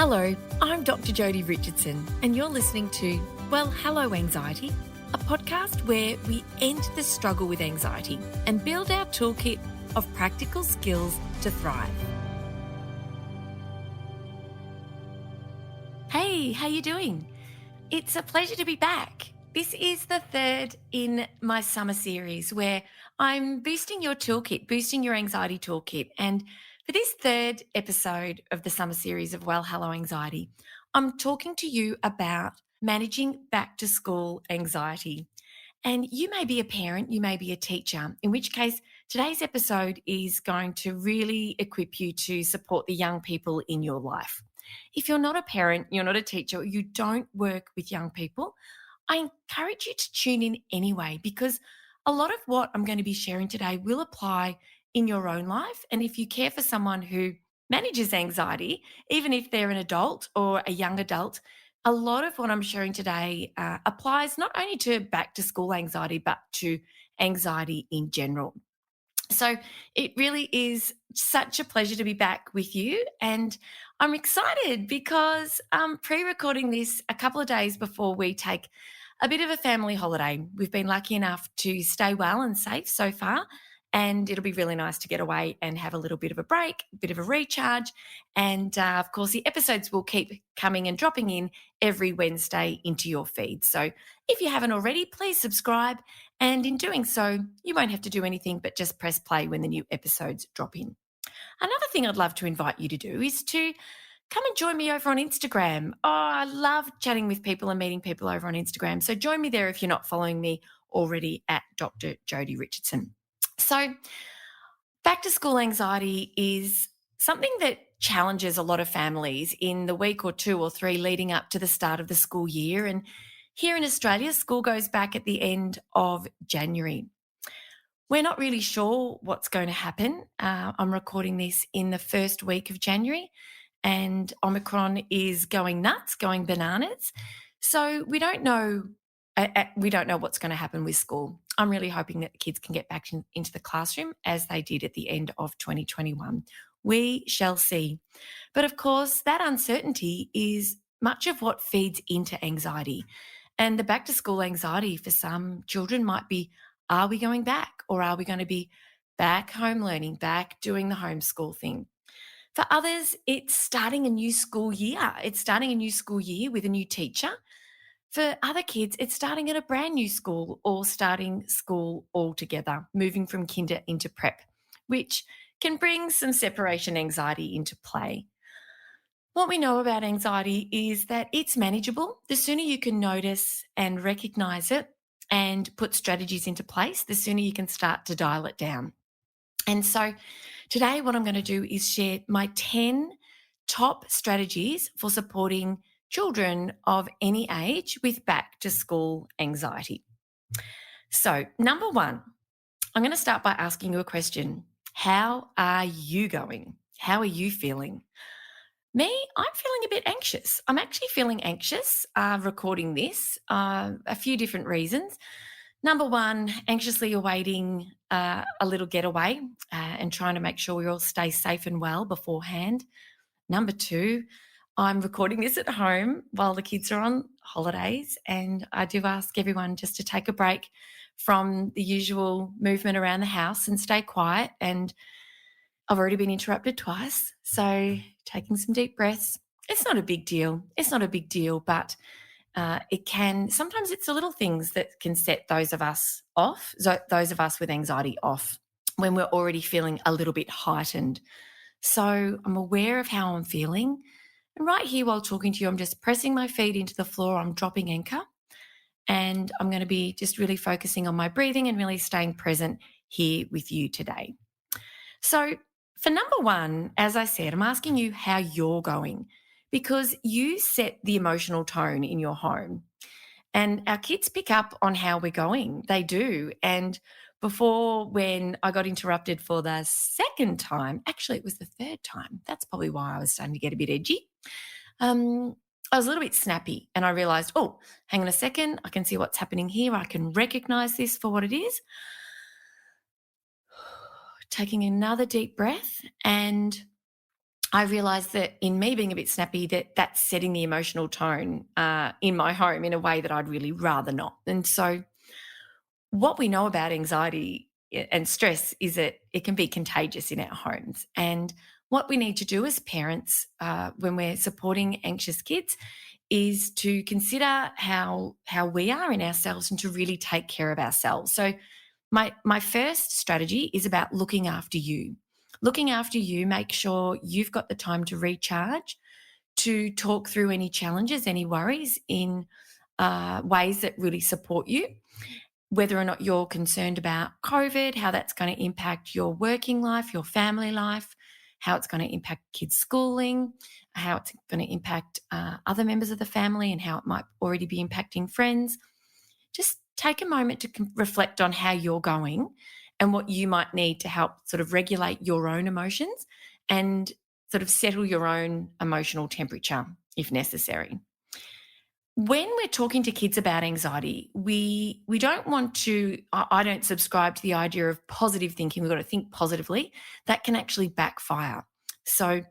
Hello, I'm Dr Jodi Richardson, and you're listening to Well, Hello Anxiety, a podcast where we end the struggle with anxiety and build our toolkit of practical skills to thrive. Hey, how you doing? It's a pleasure to be back. This is the third in my summer series where I'm boosting your toolkit, boosting your anxiety toolkit. And for this third episode of the summer series of Well, Hello Anxiety, I'm talking to you about managing back to school anxiety. And you may be a parent, you may be a teacher, in which case today's episode is going to really equip you to support the young people in your life. If you're not a parent, you're not a teacher, you don't work with young people, I encourage you to tune in anyway, because a lot of what I'm going to be sharing today will apply in your own life. And if you care for someone who manages anxiety, even if they're an adult or a young adult, a lot of what I'm sharing today applies not only to back to school anxiety, but to anxiety in general. So it really is such a pleasure to be back with you. And I'm excited because I'm pre-recording this a couple of days before we take a bit of a family holiday. We've been lucky enough to stay well and safe so far. And it'll be really nice to get away and have a little bit of a break, a bit of a recharge. And of course, the episodes will keep coming and dropping in every Wednesday into your feed. So if you haven't already, please subscribe. And in doing so, you won't have to do anything but just press play when the new episodes drop in. Another thing I'd love to invite you to do is to come and join me over on Instagram. Oh, I love chatting with people and meeting people over on Instagram. So join me there if you're not following me already at Dr Jodi Richardson. So back to school anxiety is something that challenges a lot of families in the week or two or three leading up to the start of the school year. And here in Australia, school goes back at the end of January. We're not really sure what's going to happen. I'm recording this in the first week of January, and Omicron is going nuts, going bananas. So we don't know. We don't know what's going to happen with school. I'm really hoping that the kids can get back into the classroom as they did at the end of 2021. We shall see. But of course, that uncertainty is much of what feeds into anxiety. And the back to school anxiety for some children might be, are we going back, or are we going to be back home learning, back doing the homeschool thing? For others, it's starting a new school year. It's starting a new school year with a new teacher. For other kids, it's starting at a brand new school or starting school altogether, moving from kinder into prep, which can bring some separation anxiety into play. What we know about anxiety is that it's manageable. The sooner you can notice and recognize it and put strategies into place, the sooner you can start to dial it down. And so today what I'm going to do is share my 10 top strategies for supporting children of any age with back to school anxiety. So, number one, I'm going to start by asking you a question. How are you going? How are you feeling? Me, I'm feeling a bit anxious. I'm actually feeling anxious recording this, a few different reasons. Number one, anxiously awaiting a little getaway and trying to make sure we all stay safe and well beforehand. Number two, I'm recording this at home while the kids are on holidays, and I do ask everyone just to take a break from the usual movement around the house and stay quiet. And I've already been interrupted twice, so taking some deep breaths. It's not a big deal. It's not a big deal, but it can, sometimes it's the little things that can set those of us off, those of us with anxiety off when we're already feeling a little bit heightened. So I'm aware of how I'm feeling. And right here while talking to you, I'm just pressing my feet into the floor. I'm dropping anchor. And I'm going to be just really focusing on my breathing and really staying present here with you today. So for number one, as I said, I'm asking you how you're going, because you set the emotional tone in your home. And our kids pick up on how we're going. They do. And before, when I got interrupted for the second time, actually it was the third time. That's probably why I was starting to get a bit edgy. I was a little bit snappy, and I realized, oh, hang on a second. I can see what's happening here. I can recognize this for what it is. Taking another deep breath and I realized that in me being a bit snappy, that that's setting the emotional tone in my home in a way that I'd really rather not. And so, what we know about anxiety and stress is that it can be contagious in our homes. And what we need to do as parents when we're supporting anxious kids is to consider how we are in ourselves and to really take care of ourselves. So my first strategy is about looking after you. Looking after you, make sure you've got the time to recharge, to talk through any challenges, any worries in ways that really support you, whether or not you're concerned about COVID, how that's going to impact your working life, your family life, how it's going to impact kids' schooling, how it's going to impact other members of the family, and how it might already be impacting friends. Just take a moment to reflect on how you're going and what you might need to help sort of regulate your own emotions and sort of settle your own emotional temperature if necessary. When we're talking to kids about anxiety, we don't want to, I don't subscribe to the idea of positive thinking. We've got to think positively. That can actually backfire. So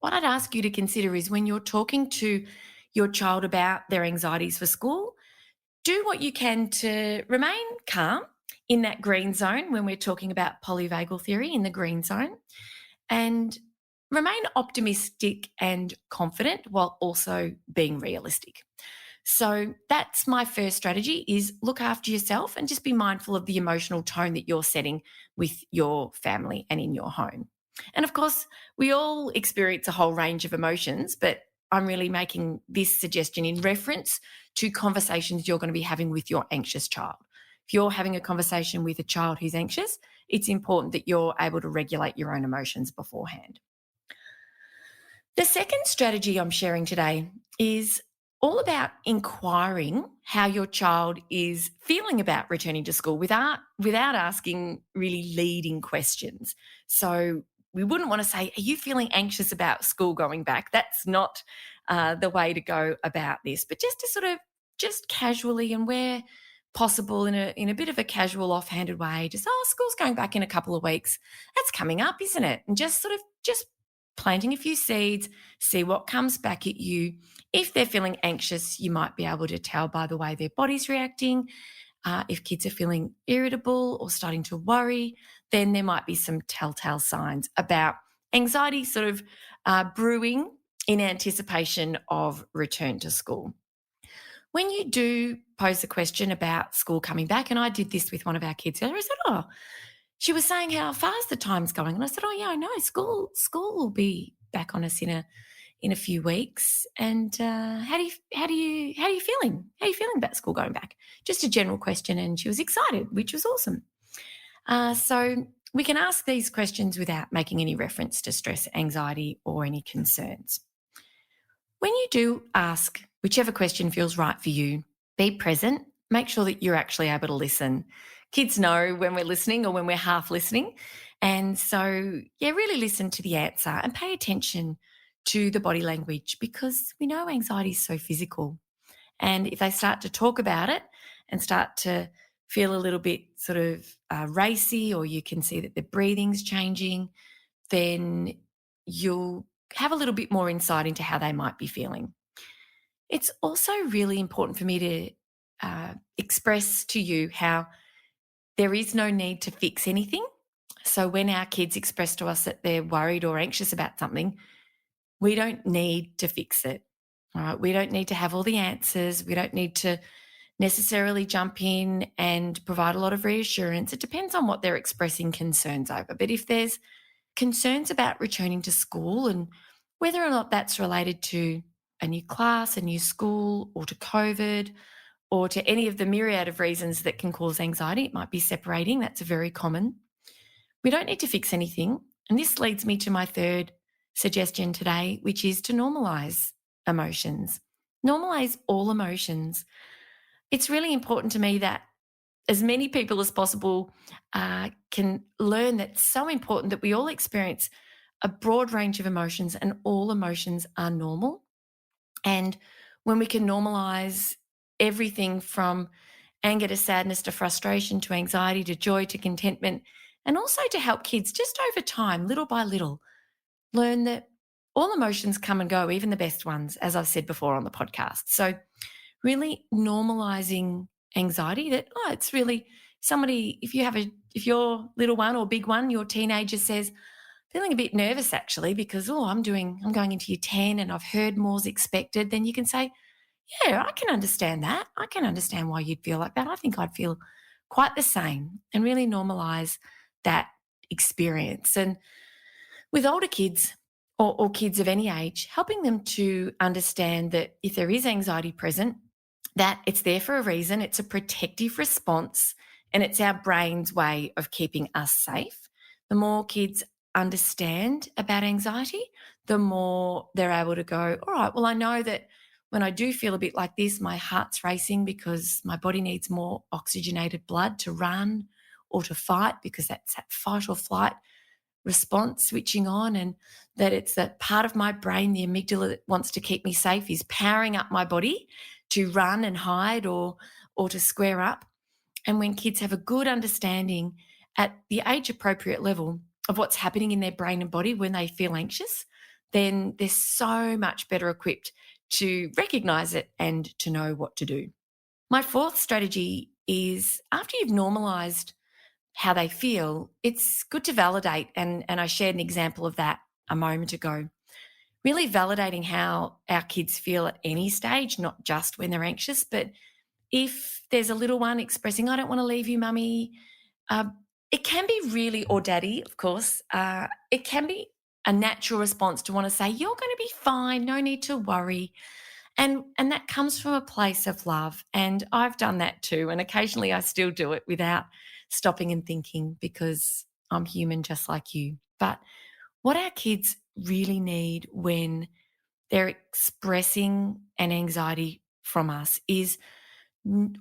what I'd ask you to consider is when you're talking to your child about their anxieties for school, do what you can to remain calm in that green zone when we're talking about polyvagal theory in the green zone, and remain optimistic and confident while also being realistic. So that's my first strategy, is look after yourself and just be mindful of the emotional tone that you're setting with your family and in your home. And of course, we all experience a whole range of emotions, but I'm really making this suggestion in reference to conversations you're going to be having with your anxious child. If you're having a conversation with a child who's anxious, it's important that you're able to regulate your own emotions beforehand. The second strategy I'm sharing today is all about inquiring how your child is feeling about returning to school without asking really leading questions. So we wouldn't want to say, "Are you feeling anxious about school going back?" That's not the way to go about this. But just to sort of just casually and where possible in a bit of a casual, offhanded way, just, "Oh, school's going back in a couple of weeks. That's coming up, isn't it?" And just sort of just planting a few seeds, see what comes back at you. If they're feeling anxious, you might be able to tell by the way their body's reacting. If kids are feeling irritable or starting to worry, then there might be some telltale signs about anxiety sort of brewing in anticipation of return to school. When you do pose a question about school coming back, and I did this with one of our kids earlier, I said, "Oh, she was saying how fast the time's going." And I said, "Oh, yeah, I know. School will be back on us in a few weeks. And how are you feeling? How are you feeling about school going back?" Just a general question, and she was excited, which was awesome. So we can ask these questions without making any reference to stress, anxiety, or any concerns. When you do ask whichever question feels right for you, be present. Make sure that you're actually able to listen. Kids know when we're listening or when we're half listening. And so, yeah, really listen to the answer and pay attention to the body language, because we know anxiety is so physical. And if they start to talk about it and start to feel a little bit sort of racy, or you can see that their breathing's changing, then you'll have a little bit more insight into how they might be feeling. It's also really important for me to express to you how there is no need to fix anything. So when our kids express to us that they're worried or anxious about something, we don't need to fix it. All right. We don't need to have all the answers. We don't need to necessarily jump in and provide a lot of reassurance. It depends on what they're expressing concerns over. But if there's concerns about returning to school and whether or not that's related to a new class, a new school, or to COVID, or to any of the myriad of reasons that can cause anxiety, it might be separating. That's very common. We don't need to fix anything. And this leads me to my third suggestion today, which is to normalize emotions. Normalize all emotions. It's really important to me that as many people as possible can learn that it's so important that we all experience a broad range of emotions, and all emotions are normal. And when we can normalize everything from anger to sadness to frustration to anxiety to joy to contentment, and also to help kids just over time, little by little, learn that all emotions come and go, even the best ones, as I've said before on the podcast. So really normalizing anxiety that, oh, it's really somebody, if your little one or big one, your teenager says, feeling a bit nervous actually because, oh, I'm going into year 10 and I've heard more's expected, then you can say, yeah, I can understand that. I can understand why you'd feel like that. I think I'd feel quite the same, and really normalize that experience. And with older kids or kids of any age, helping them to understand that if there is anxiety present, that it's there for a reason, it's a protective response, and it's our brain's way of keeping us safe. The more kids understand about anxiety, the more they're able to go, all right, well, I know that when I do feel a bit like this, my heart's racing because my body needs more oxygenated blood to run or to fight, because that's that fight or flight response switching on, and that it's that part of my brain, the amygdala, that wants to keep me safe is powering up my body to run and hide or to square up. And when kids have a good understanding at the age appropriate level of what's happening in their brain and body when they feel anxious, then they're so much better equipped to recognize it and to know what to do. My fourth strategy is, after you've normalized how they feel, it's good to validate. And I shared an example of that a moment ago. Really validating how our kids feel at any stage, not just when they're anxious, but if there's a little one expressing, I don't want to leave you, mummy, uh, it can be really, or daddy, of course, it can be a natural response to want to say, you're going to be fine, no need to worry. And that comes from a place of love. And I've done that too. And occasionally I still do it without stopping and thinking, because I'm human just like you. But what our kids really need when they're expressing an anxiety from us is,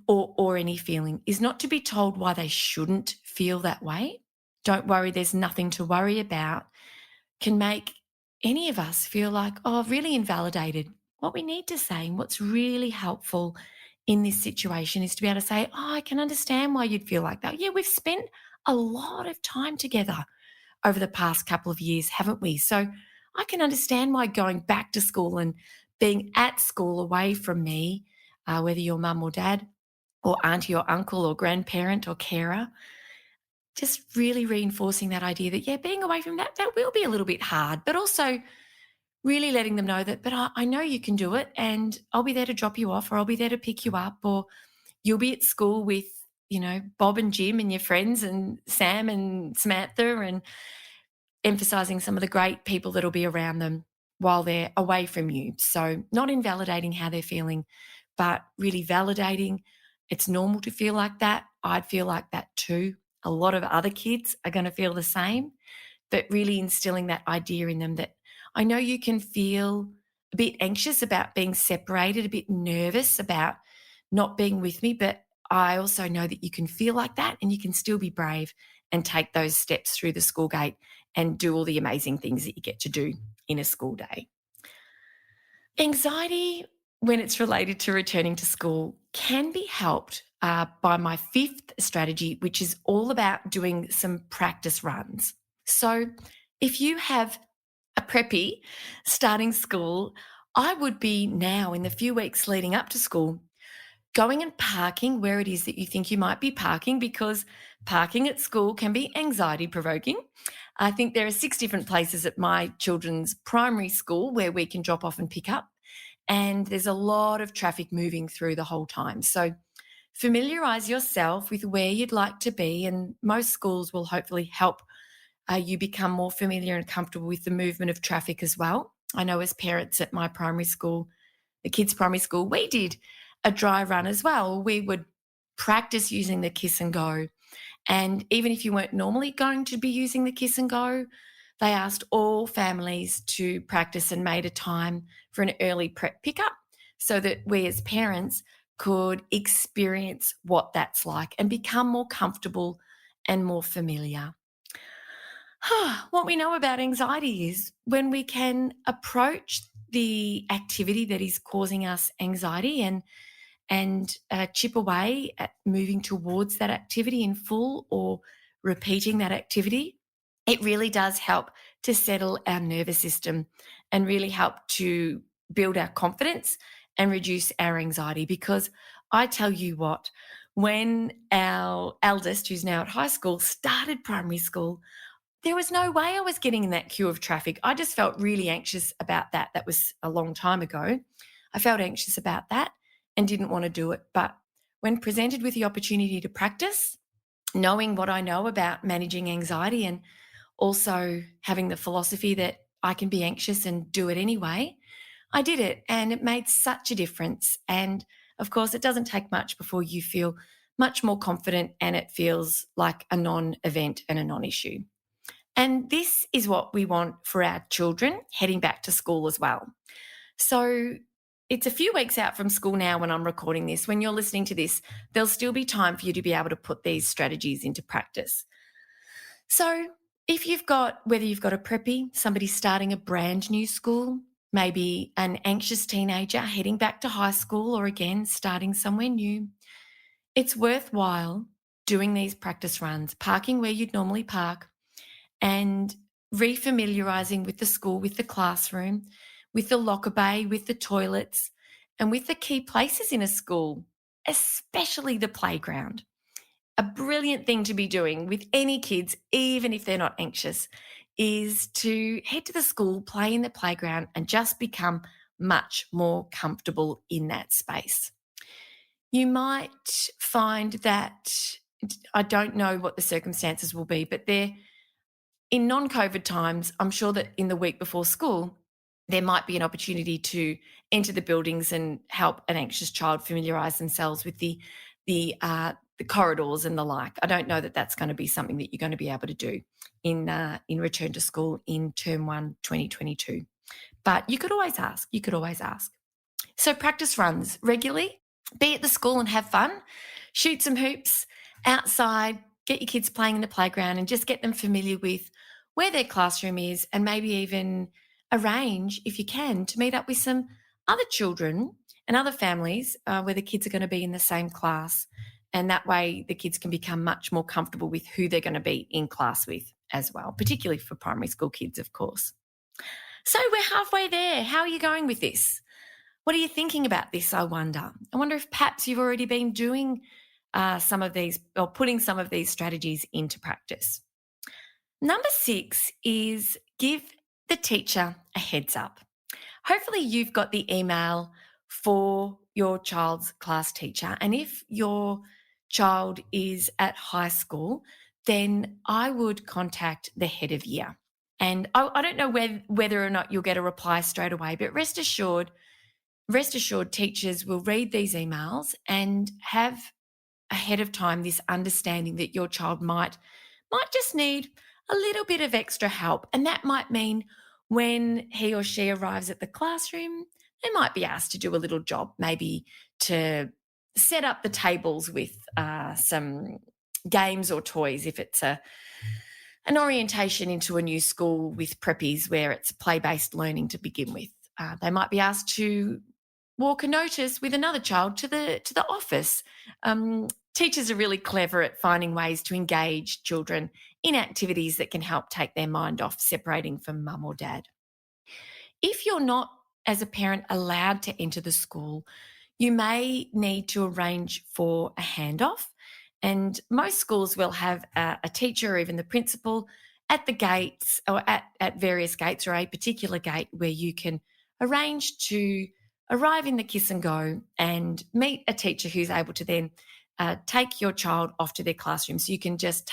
or any feeling, is not to be told why they shouldn't feel that way. Don't worry, there's nothing to worry about, can make any of us feel like, oh, really invalidated. What we need to say, and what's really helpful in this situation, is to be able to say, oh, I can understand why you'd feel like that. Yeah, we've spent a lot of time together over the past couple of years, haven't we? So I can understand why going back to school and being at school away from me, whether you're mum or dad, or auntie or uncle or grandparent or carer, just really reinforcing that idea that, yeah, being away from that, that will be a little bit hard, but also really letting them know that, but I know you can do it, and I'll be there to drop you off, or I'll be there to pick you up, or you'll be at school with, Bob and Jim and your friends and Sam and Samantha, and emphasizing some of the great people that'll be around them while they're away from you. So not invalidating how they're feeling, but really validating it's normal to feel like that. I'd feel like that too. A lot of other kids are going to feel the same, but really instilling that idea in them that I know you can feel a bit anxious about being separated, a bit nervous about not being with me, but I also know that you can feel like that and you can still be brave and take those steps through the school gate and do all the amazing things that you get to do in a school day. Anxiety, when it's related to returning to school, can be helped by my fifth strategy, which is all about doing some practice runs. So if you have a preppy starting school, I would be now, in the few weeks leading up to school, going and parking where it is that you think you might be parking, because parking at school can be anxiety provoking. I think there are 6 different places at my children's primary school where we can drop off and pick up, and there's a lot of traffic moving through the whole time. So familiarise yourself with where you'd like to be, and most schools will hopefully help you become more familiar and comfortable with the movement of traffic as well. I know as parents at my primary school, the kids' primary school, we did a dry run as well. We would practice using the kiss and go. And even if you weren't normally going to be using the kiss and go, they asked all families to practice and made a time for an early prep pickup so that we as parents could experience what that's like and become more comfortable and more familiar. What we know about anxiety is when we can approach the activity that is causing us anxiety and chip away at moving towards that activity in full or repeating that activity, it really does help to settle our nervous system and really help to build our confidence and reduce our anxiety. Because I tell you what, when our eldest, who's now at high school, started primary school, there was no way I was getting in that queue of traffic. I just felt really anxious about that. That was a long time ago. I felt anxious about that and didn't want to do it. But when presented with the opportunity to practice, knowing what I know about managing anxiety and also having the philosophy that I can be anxious and do it anyway, I did it and it made such a difference. And of course, it doesn't take much before you feel much more confident and it feels like a non event and a non issue. And this is what we want for our children heading back to school as well. So it's a few weeks out from school now when I'm recording this. When you're listening to this, there'll still be time for you to be able to put these strategies into practice. So if whether you've got a preppy, somebody starting a brand new school, maybe an anxious teenager heading back to high school, or again, starting somewhere new, it's worthwhile doing these practice runs, parking where you'd normally park and refamiliarising with the school, with the classroom, with the locker bay, with the toilets, and with the key places in a school, especially the playground. A brilliant thing to be doing with any kids, even if they're not anxious, is to head to the school, play in the playground, and just become much more comfortable in that space. You might find that, I don't know what the circumstances will be, but in non-COVID times, I'm sure that in the week before school, there might be an opportunity to enter the buildings and help an anxious child familiarise themselves with the corridors and the like. I don't know that that's going to be something that you're going to be able to do in return to school in term 1, 2022. But you could always ask. You could always ask. So practice runs regularly. Be at the school and have fun. Shoot some hoops outside. Get your kids playing in the playground and just get them familiar with where their classroom is, and maybe even arrange, if you can, to meet up with some other children and other families where the kids are going to be in the same class. And that way the kids can become much more comfortable with who they're going to be in class with as well, particularly for primary school kids, of course. So we're halfway there. How are you going with this? What are you thinking about this, I wonder? I wonder if perhaps you've already been doing some of these or putting some of these strategies into practice. Number 6 is give the teacher a heads up. Hopefully you've got the email for your child's class teacher. And if your child is at high school, then I would contact the head of year. And I don't know whether or not you'll get a reply straight away, but rest assured teachers will read these emails and have ahead of time this understanding that your child might just need a little bit of extra help. And that might mean when he or she arrives at the classroom, they might be asked to do a little job, maybe to set up the tables with some games or toys if it's an orientation into a new school with preppies where it's play-based learning to begin with. They might be asked to walk a notice with another child to the office. Teachers are really clever at finding ways to engage children in activities that can help take their mind off separating from mum or dad. If you're not, as a parent, allowed to enter the school, you may need to arrange for a handoff. And most schools will have a teacher or even the principal at the gates or at various gates or a particular gate where you can arrange to arrive in the kiss and go and meet a teacher who's able to then take your child off to their classroom. So you can just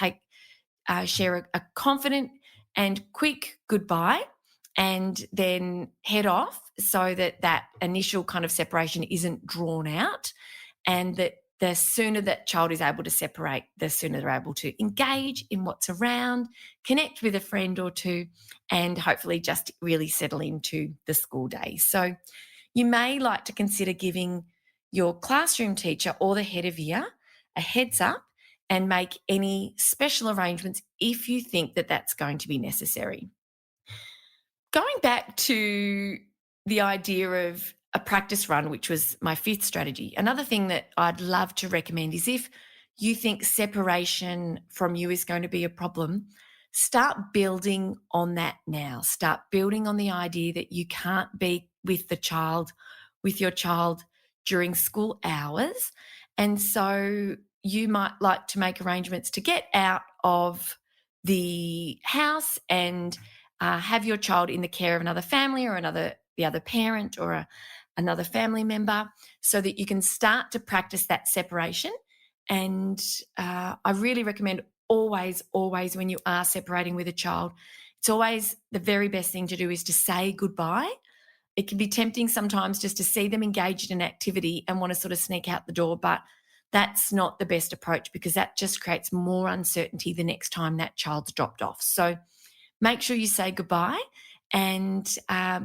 share a confident and quick goodbye and then head off so that initial kind of separation isn't drawn out, and that the sooner that child is able to separate, the sooner they're able to engage in what's around, connect with a friend or two, and hopefully just really settle into the school day. So you may like to consider giving your classroom teacher or the head of year a heads up and make any special arrangements if you think that that's going to be necessary. Going back to the idea of a practice run, which was my 5th strategy, another thing that I'd love to recommend is if you think separation from you is going to be a problem, start building on that now. Start building on the idea that you can't be with your child during school hours. And so you might like to make arrangements to get out of the house and have your child in the care of another family or the other parent or another family member, so that you can start to practice that separation. And I really recommend always, when you are separating with a child, it's always the very best thing to do is to say goodbye. It can be tempting sometimes just to see them engaged in an activity and want to sort of sneak out the door, but that's not the best approach, because that just creates more uncertainty the next time that child's dropped off. So make sure you say goodbye, and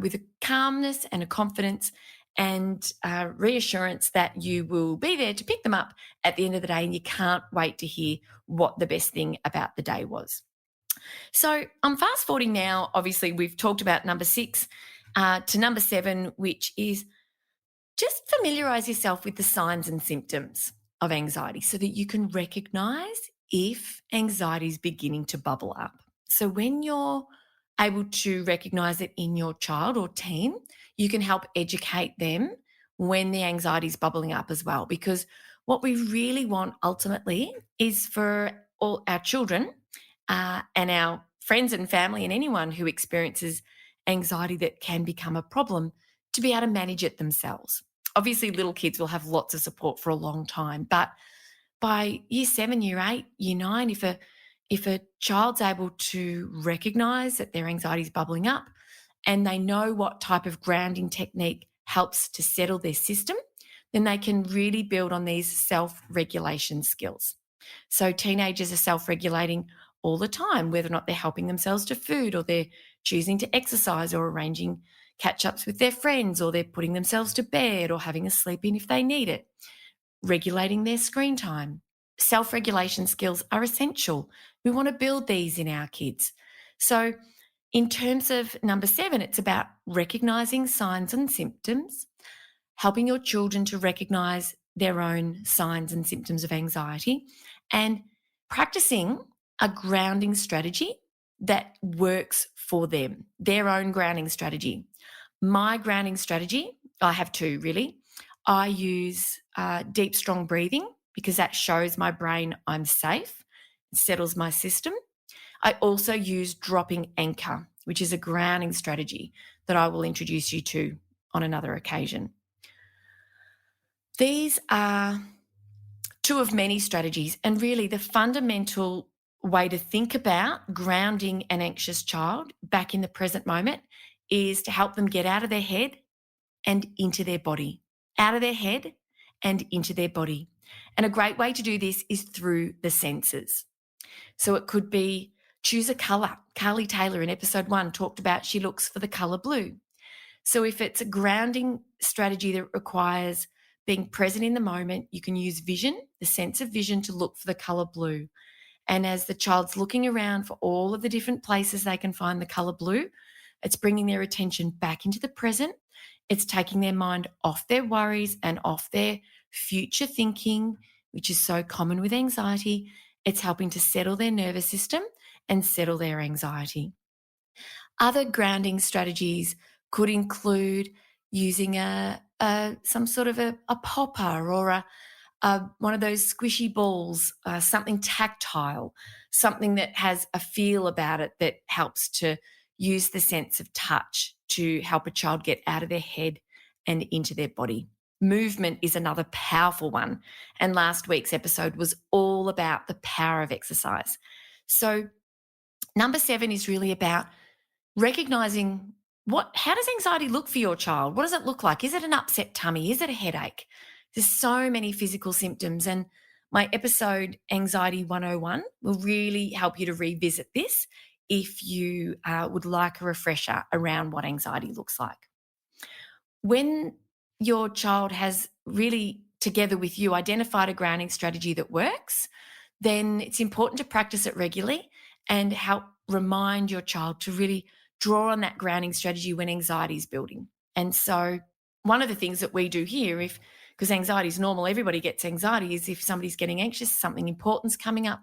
with a calmness and a confidence and reassurance that you will be there to pick them up at the end of the day, and you can't wait to hear what the best thing about the day was. So I'm fast forwarding now. Obviously, we've talked about number 6 to number 7, which is just familiarise yourself with the signs and symptoms of anxiety so that you can recognise if anxiety is beginning to bubble up. So when you're able to recognise it in your child or teen, you can help educate them when the anxiety is bubbling up as well. Because what we really want ultimately is for all our children and our friends and family and anyone who experiences anxiety that can become a problem to be able to manage it themselves. Obviously, little kids will have lots of support for a long time, but by year 7, year 8, year 9, if a child's able to recognise that their anxiety is bubbling up and they know what type of grounding technique helps to settle their system, then they can really build on these self-regulation skills. So teenagers are self-regulating all the time, whether or not they're helping themselves to food, or they're choosing to exercise, or arranging catch-ups with their friends, or they're putting themselves to bed or having a sleep in if they need it, regulating their screen time. Self-regulation skills are essential. We want to build these in our kids. So in terms of number 7, it's about recognizing signs and symptoms, helping your children to recognize their own signs and symptoms of anxiety, and practicing a grounding strategy that works for them, their own grounding strategy. My grounding strategy, I have 2 really. I use deep, strong breathing, because that shows my brain I'm safe, it settles my system. I also use dropping anchor, which is a grounding strategy that I will introduce you to on another occasion. These are 2 of many strategies, and really the fundamental way to think about grounding an anxious child back in the present moment is to help them get out of their head and into their body, out of their head and into their body. And a great way to do this is through the senses. So it could be choose a colour. Carly Taylor in episode 1 talked about she looks for the colour blue. So if it's a grounding strategy that requires being present in the moment, you can use vision, the sense of vision, to look for the colour blue. And as the child's looking around for all of the different places they can find the colour blue, it's bringing their attention back into the present. It's taking their mind off their worries and off their future thinking, which is so common with anxiety. It's helping to settle their nervous system and settle their anxiety. Other grounding strategies could include using some sort of a popper or one of those squishy balls, something tactile, something that has a feel about it that helps to use the sense of touch to help a child get out of their head and into their body. Movement is another powerful one. And last week's episode was all about the power of exercise. So number 7 is really about recognizing how does anxiety look for your child? What does it look like? Is it an upset tummy? Is it a headache? There's so many physical symptoms, and my episode Anxiety 101 will really help you to revisit this if you would like a refresher around what anxiety looks like. When your child has really, together with you, identified a grounding strategy that works, then it's important to practice it regularly and help remind your child to really draw on that grounding strategy when anxiety is building. And so one of the things that we do here, because anxiety is normal, everybody gets anxiety, is if somebody's getting anxious, something important's coming up,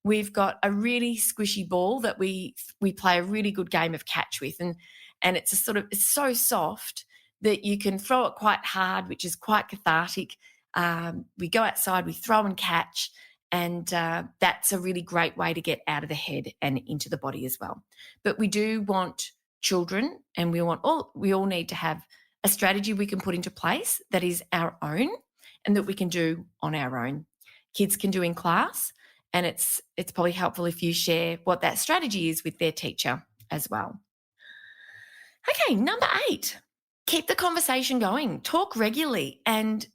we've got a really squishy ball that we play a really good game of catch with, and it's it's so soft that you can throw it quite hard, which is quite cathartic. We go outside, we throw and catch, and that's a really great way to get out of the head and into the body as well. But we do want children, and we all need to have a strategy we can put into place that is our own and that we can do on our own. Kids can do in class, and it's probably helpful if you share what that strategy is with their teacher as well. Okay, number 8, keep the conversation going. Talk regularly, and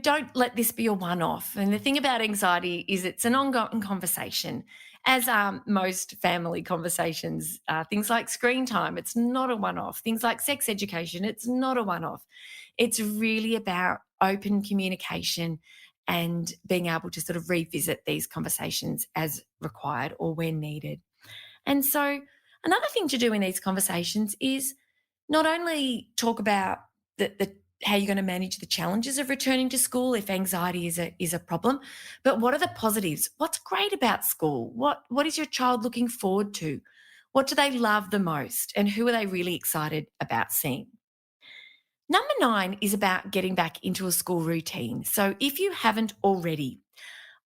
don't let this be a one-off. And the thing about anxiety is it's an ongoing conversation, as are most family conversations. Things like screen time, it's not a one-off. Things like sex education, it's not a one-off. It's really about open communication and being able to sort of revisit these conversations as required or when needed. And so another thing to do in these conversations is not only talk about the how you're going to manage the challenges of returning to school if anxiety is a problem, but what are the positives? What's great about school? What is your child looking forward to? What do they love the most? And who are they really excited about seeing? Number 9 is about getting back into a school routine. So if you haven't already,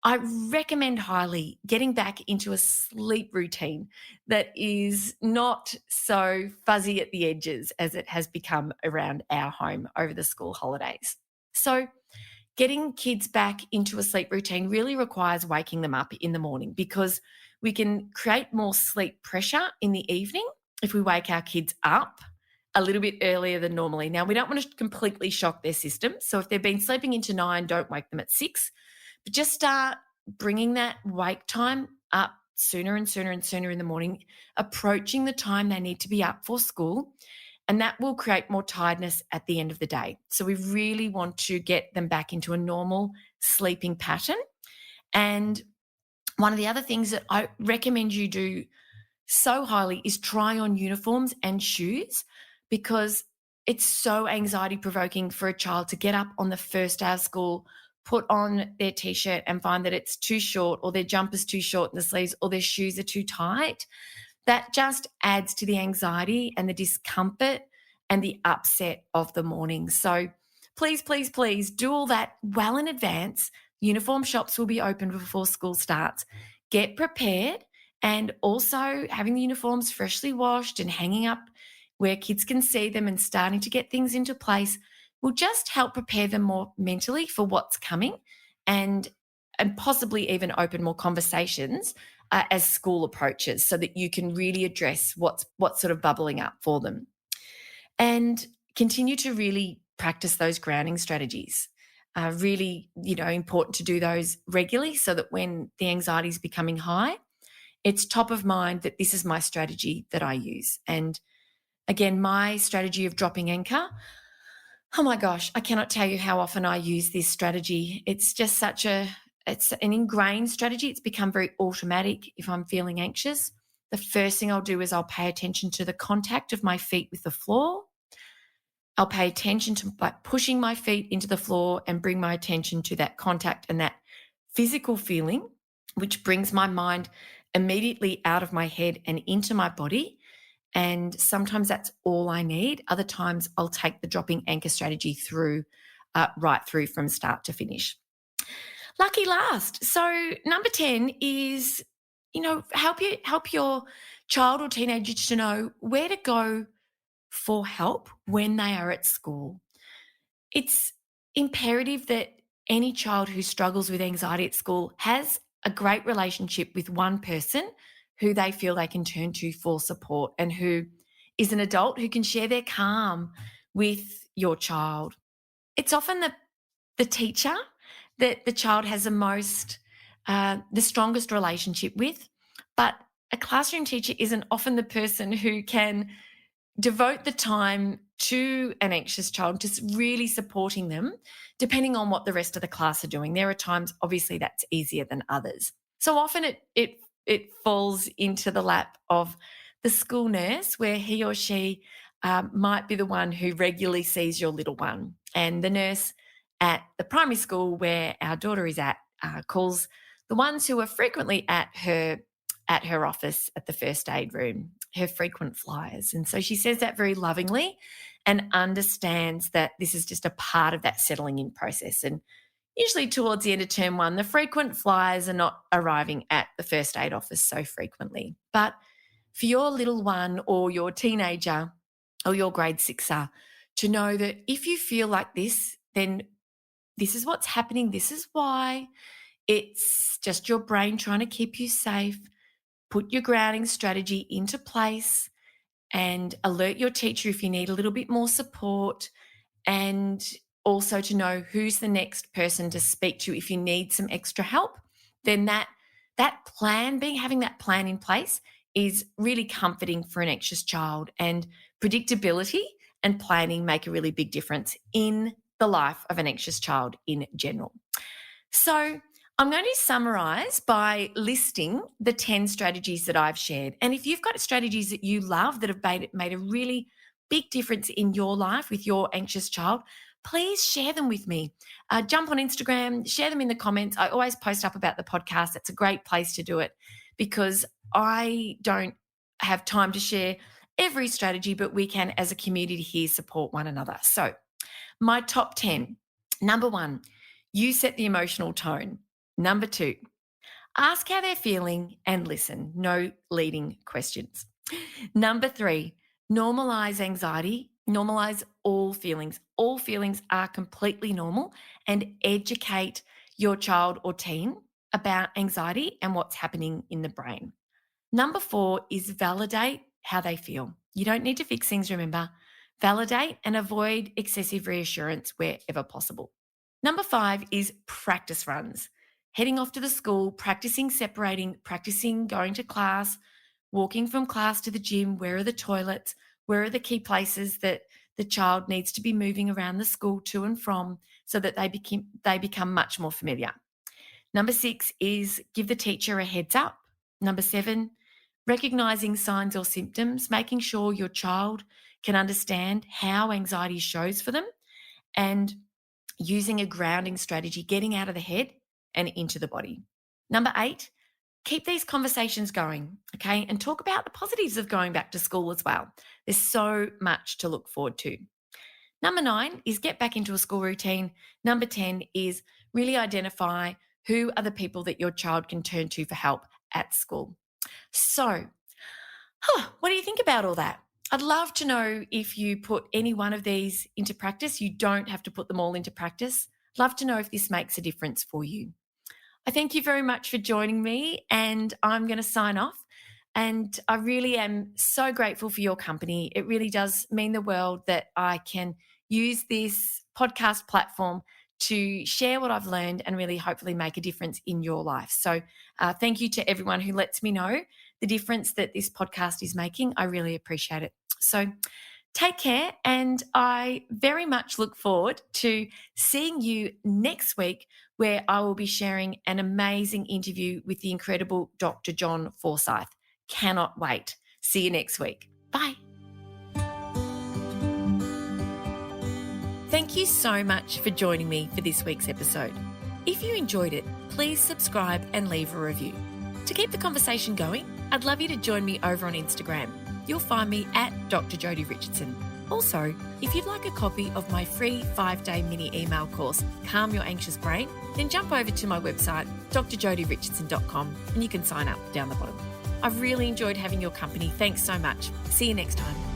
I recommend highly getting back into a sleep routine that is not so fuzzy at the edges as it has become around our home over the school holidays. So getting kids back into a sleep routine really requires waking them up in the morning, because we can create more sleep pressure in the evening if we wake our kids up a little bit earlier than normally. Now, we don't want to completely shock their system. So if they've been sleeping into 9, don't wake them at 6, but just start bringing that wake time up sooner and sooner and sooner in the morning, approaching the time they need to be up for school. And that will create more tiredness at the end of the day. So we really want to get them back into a normal sleeping pattern. And one of the other things that I recommend you do so highly is try on uniforms and shoes, because it's so anxiety provoking for a child to get up on the first day of school, put on their t-shirt and find that it's too short, or their jumper's too short in the sleeves, or their shoes are too tight. That just adds to the anxiety and the discomfort and the upset of the morning. So please, please, please do all that well in advance. Uniform shops will be open before school starts. Get prepared, and also having the uniforms freshly washed and hanging up where kids can see them and starting to get things into place will just help prepare them more mentally for what's coming, and possibly even open more conversations as school approaches, so that you can really address what's sort of bubbling up for them. And continue to really practice those grounding strategies. Really, important to do those regularly, so that when the anxiety is becoming high, it's top of mind that this is my strategy that I use. And again, my strategy of dropping anchor, oh my gosh, I cannot tell you how often I use this strategy. It's just it's an ingrained strategy. It's become very automatic. If I'm feeling anxious, the first thing I'll do is I'll pay attention to the contact of my feet with the floor. I'll pay attention to pushing my feet into the floor and bring my attention to that contact and that physical feeling, which brings my mind immediately out of my head and into my body. And sometimes that's all I need. Other times I'll take the dropping anchor strategy through, right through from start to finish. Lucky last. So number 10 is, help your child or teenager to know where to go for help when they are at school. It's imperative that any child who struggles with anxiety at school has a great relationship with one person who they feel they can turn to for support, and who is an adult who can share their calm with your child. It's often the teacher that the child has the strongest relationship with, but a classroom teacher isn't often the person who can devote the time to an anxious child, just really supporting them, depending on what the rest of the class are doing. There are times, obviously, that's easier than others. So often it falls into the lap of the school nurse, where he or she might be the one who regularly sees your little one. And the nurse at the primary school where our daughter is at calls the ones who are frequently at her office at the first aid room, her frequent flyers. And so she says that very lovingly and understands that this is just a part of that settling in process. And usually towards the end of term one, the frequent flyers are not arriving at the first aid office so frequently. But for your little one or your teenager or your grade sixer to know that if you feel like this, then this is what's happening. This is why. It's just your brain trying to keep you safe. Put your grounding strategy into place and alert your teacher if you need a little bit more support, and also to know who's the next person to speak to if you need some extra help. Then that plan, having that plan in place is really comforting for an anxious child, and predictability and planning make a really big difference in the life of an anxious child in general. So I'm going to summarize by listing the 10 strategies that I've shared. And if you've got strategies that you love that have made a really big difference in your life with your anxious child, please share them with me. Jump on Instagram, share them in the comments. I always post up about the podcast. It's a great place to do it because I don't have time to share every strategy, but we can, as a community here, support one another. So my top 10. Number 1, you set the emotional tone. Number 2, ask how they're feeling and listen. No leading questions. Number 3, normalize anxiety. Normalize all feelings. All feelings are completely normal, and educate your child or teen about anxiety and what's happening in the brain. Number 4 is validate how they feel. You don't need to fix things, remember. Validate and avoid excessive reassurance wherever possible. Number 5 is practice runs. Heading off to the school, practicing separating, practicing going to class, walking from class to the gym. Where are the toilets? Where are the key places that the child needs to be moving around the school to and from, so that they become much more familiar. Number 6 is give the teacher a heads up. Number 7, recognizing signs or symptoms, making sure your child can understand how anxiety shows for them, and using a grounding strategy, getting out of the head and into the body. Number 8, keep these conversations going, okay? And talk about the positives of going back to school as well. There's so much to look forward to. Number 9 is get back into a school routine. Number 10 is really identify who are the people that your child can turn to for help at school. So, what do you think about all that? I'd love to know if you put any one of these into practice. You don't have to put them all into practice. Love to know if this makes a difference for you. I thank you very much for joining me, and I'm going to sign off. And I really am so grateful for your company. It really does mean the world that I can use this podcast platform to share what I've learned and really hopefully make a difference in your life. So thank you to everyone who lets me know the difference that this podcast is making. I really appreciate it. So take care, and I very much look forward to seeing you next week, where I will be sharing an amazing interview with the incredible Dr. John Forsyth. Cannot wait. See you next week. Bye. Thank you so much for joining me for this week's episode. If you enjoyed it, please subscribe and leave a review. To keep the conversation going, I'd love you to join me over on Instagram. You'll find me at Dr Jodi Richardson. Also, if you'd like a copy of my free 5-day mini email course, Calm Your Anxious Brain, then jump over to my website, drjodirichardson.com, and you can sign up down the bottom. I've really enjoyed having your company. Thanks so much. See you next time.